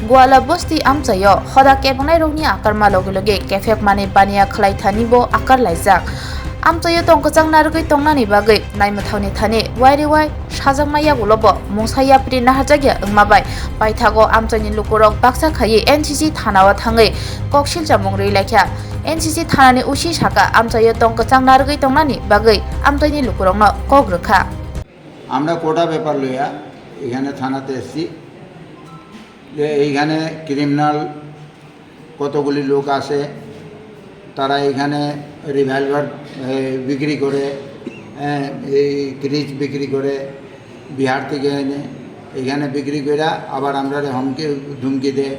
Gowala Bostio Amchaio Hoda Phekjaknai rokni akar maloge loge Phekjakmani baniya khlaithani bo akar laijak Amchaio tongkachang nargoi tongnani bagwi naimthawni thani wairi sajakmaya gulobo mungsaya pri naharjakya wngmabai paithago Amchaini Lukurok baksa khaiye NCC thanao thangai koksil jamung rwilakha NCC thanani usi saka Amchaio tongkachang nargoi tongnani bagwi Amchaini Lukurokno kogrokha আমরা কোটা ব্যাপার লইয়া এখানে থানাতে এসেছি যে এইখানে criminal কতগুলি লোক আসে তারা এখানে রিভলভার বিক্রি করে এই ক্রিজ বিক্রি করে বিহার থেকে এনে এখানে বিক্রি করে আবার আমরা হুমকি ধুমকি দেয়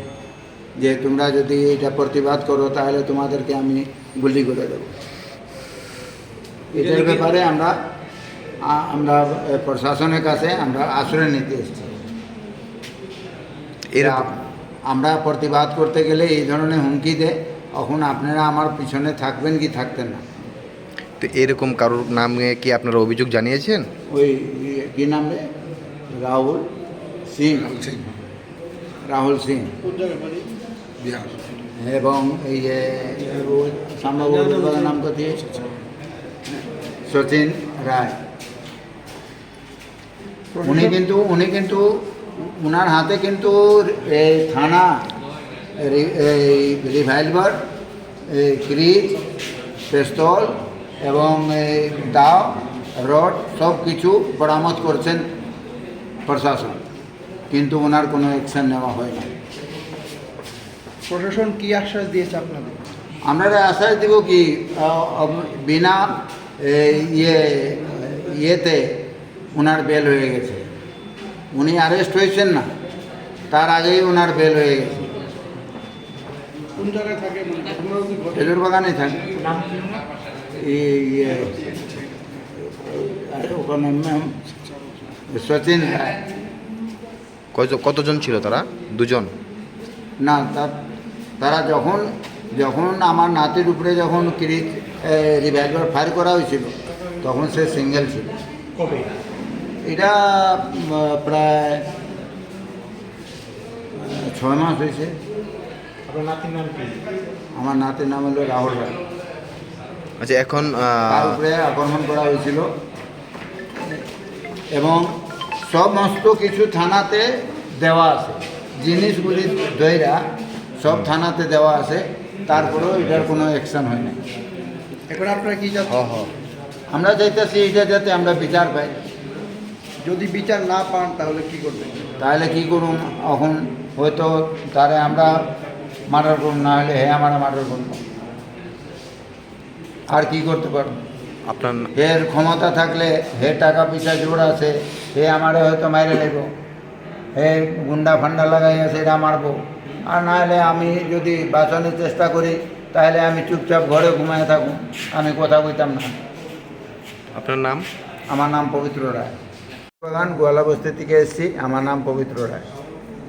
যে তোমরা যদি এটা প্রতিবাদ করো তাহলে তোমাদেরকে আমি গুলি করে দেবো এটার ব্যাপারে আমরা প্রশাসনের কাছে আমরা আশ্রয় নিতে এসেছি আমরা প্রতিবাদ করতে গেলে এই ধরনের হুমকি দেয় এখন আপনারা আমার পিছনে থাকবেন কি থাকতেন না তো এরকম কারোর নামে কি আপনারা অভিযোগ জানিয়েছেন ওই কি নাম রে রাহুল সিং এবং এই যে সাম্বাবুর নাম কত সচিন রায় উনি কিন্তু ওনার হাতে কিন্তু এই থানা রিভলভার ক্রিজ পিস্তল এবং দাও রড সব কিছু বরামদ করছেন প্রশাসন কিন্তু ওনার কোনো অ্যাকশন নেওয়া হয় না প্রশাসন কি আশ্বাস দিয়েছে আপনাদের আমরা আশ্বাস দেব কি বিনা ইয়েতে ওনার বেল হয়ে গেছে উনি অ্যারেস্ট হয়েছেন না তার আগেই ওনার বেল হয়ে গেছে কোন জায়গায় থাকে খেজুর বাগানে থাকে ওখানে সচিন রায় কতজন ছিল তারা দুজন না তারা যখন আমার নাতির উপরে যখন রিভলভার ফায়ার করা হয়েছিল তখন সে সিঙ্গেল ছিল কবে এটা প্রায় 6 মাস হয়েছে আপনার নাতির নাম কি আমার নাতির নাম হলো রাহুল রায় আচ্ছা এখন তার উপরে আক্রমণ করা হয়েছিল এবং সমস্ত কিছু থানাতে দেওয়া আছে জিনিসগুলি দইরা সব থানাতে দেওয়া আছে তারপরেও এটার কোনো অ্যাকশন হয় না এখন আপনারা কি যাচ্ছেন আমরা চাইতেছি এটা যাতে আমরা বিচার পাই যদি বিচার না পান তাহলে কি করবেন তাহলে কি করুন এখন হয়তো তারে আমরা মার্ডার করুন না হলে আমরা মার্ডার করব আর কি করতে পারব আপনার এর ক্ষমতা থাকলে হে টাকা পয়সা জোর আছে হে আমারে হয়তো মাইরে নেব হে গুন্ডা ফান্ডা লাগাইয়া সেটা মারবো আর না হলে আমি যদি বাঁচানোর চেষ্টা করি তাহলে আমি চুপচাপ ঘরে ঘুমায় থাকুন আমি কথা কইতাম না আপনার নাম আমার নাম পবিত্র রায় বাগান গোয়ালা বস্তি থেকে এসেছি আমার নাম পবিত্র রায়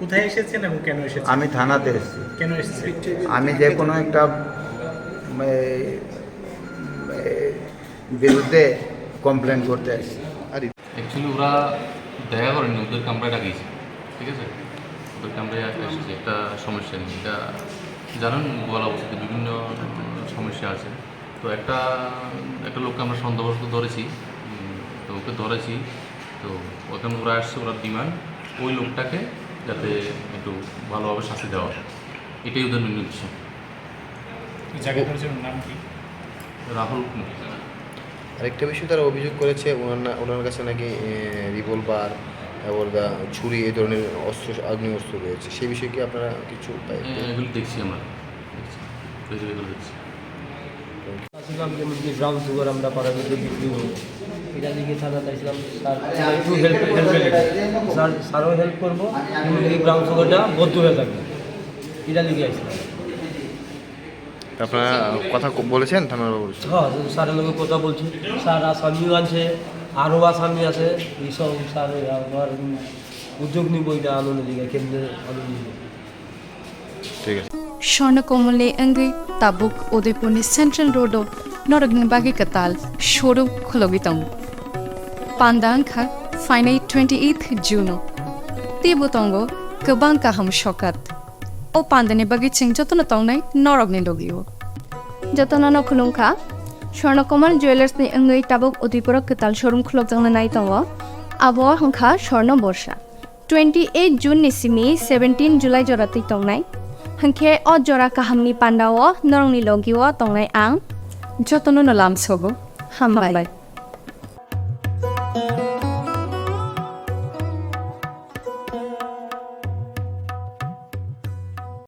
কোথায় এসেছেন এবং কেন এসেছেন আমি থানাতে এসেছি কেন এসেছেন আমি যে কোনো একটা বিরুদ্ধে কমপ্লেন করতে আসছি আর অ্যাকচুয়ালি ওরা দেখা করেনি ওদেরকে আমরা ডাকিয়েছি ঠিক আছে ওদেরকে আমরা এসেছি একটা সমস্যা নেই এটা জানেন গোয়ালা বস্তিতে বিভিন্ন সমস্যা আছে তো একটা লোককে আমরা সন্দেহবশত ধরেছি তো ওকে ধরেছি তো ওখানে ওরা আসছে ওরা ডিমান্ড ওই লোকটাকে যাতে একটু ভালোভাবে শাস্তি দেওয়া হয় এটাই ওদের মেন উদ্দেশ্য নাম কি রাহুল আরেকটা বিষয় তারা অভিযোগ করেছে ওনার কাছে নাকি রিভলভার এবং ছুরি এই ধরনের অস্ত্র আগ্নেয় অস্ত্র রয়েছে সেই বিষয়ে কি আপনারা কিছু এগুলো দেখছি আমরা দেখছি আসলাম যেমন কি ব্রাউন সুগার আমরা পাড়ার মধ্যে বিক্রি করি এটা দিকে থানাতে আসলাম স্যার একটু স্যারও হেল্প করবো এই ব্রাউন সুগারটা বদ্ধ হয়ে থাকবে এটা দিকে আসলাম আপনারা কথা বলেছেন থানার বাবু হ্যাঁ স্যারের লোকের কথা বলছি স্যার আসামিও আছে আরও আসামি আছে এইসব স্যার আবার উদ্যোগ নিব এটা আনন্দ দিকে কেন্দ্রে আনন্দ নিব ঠিক আছে স্বর্ণকমলে অঙ্গে তাবুক উদয়পুরনি সেন্ট্রাল রোডো নরগং বাগি কাতাল শোরু খলবিতং পান্দাংখা ফাইনাই 28 জুনো তিবুতঙ্গ কবাং কাহাম শকাত ও পান্দানি বাকি চিং যতন তংনাই নরগনি লগিও যতনানো খুলুমখা স্বর্ণকমল জুয়েলার্সনি অঙ্গই তাবুক অতিপুরক কেতাল শোরুম খুলকজাংনা নাই দङ আবহাওয়া হাंखा স্বর্ণ বর্ষা 28 জুন নিসিমি 17 জুলাই জরাতै তংনাই হাंखे অ জরা কাহামনি পান্ডাও নরংনি লগিও তংনাই আং যতন লামছগো হামবাই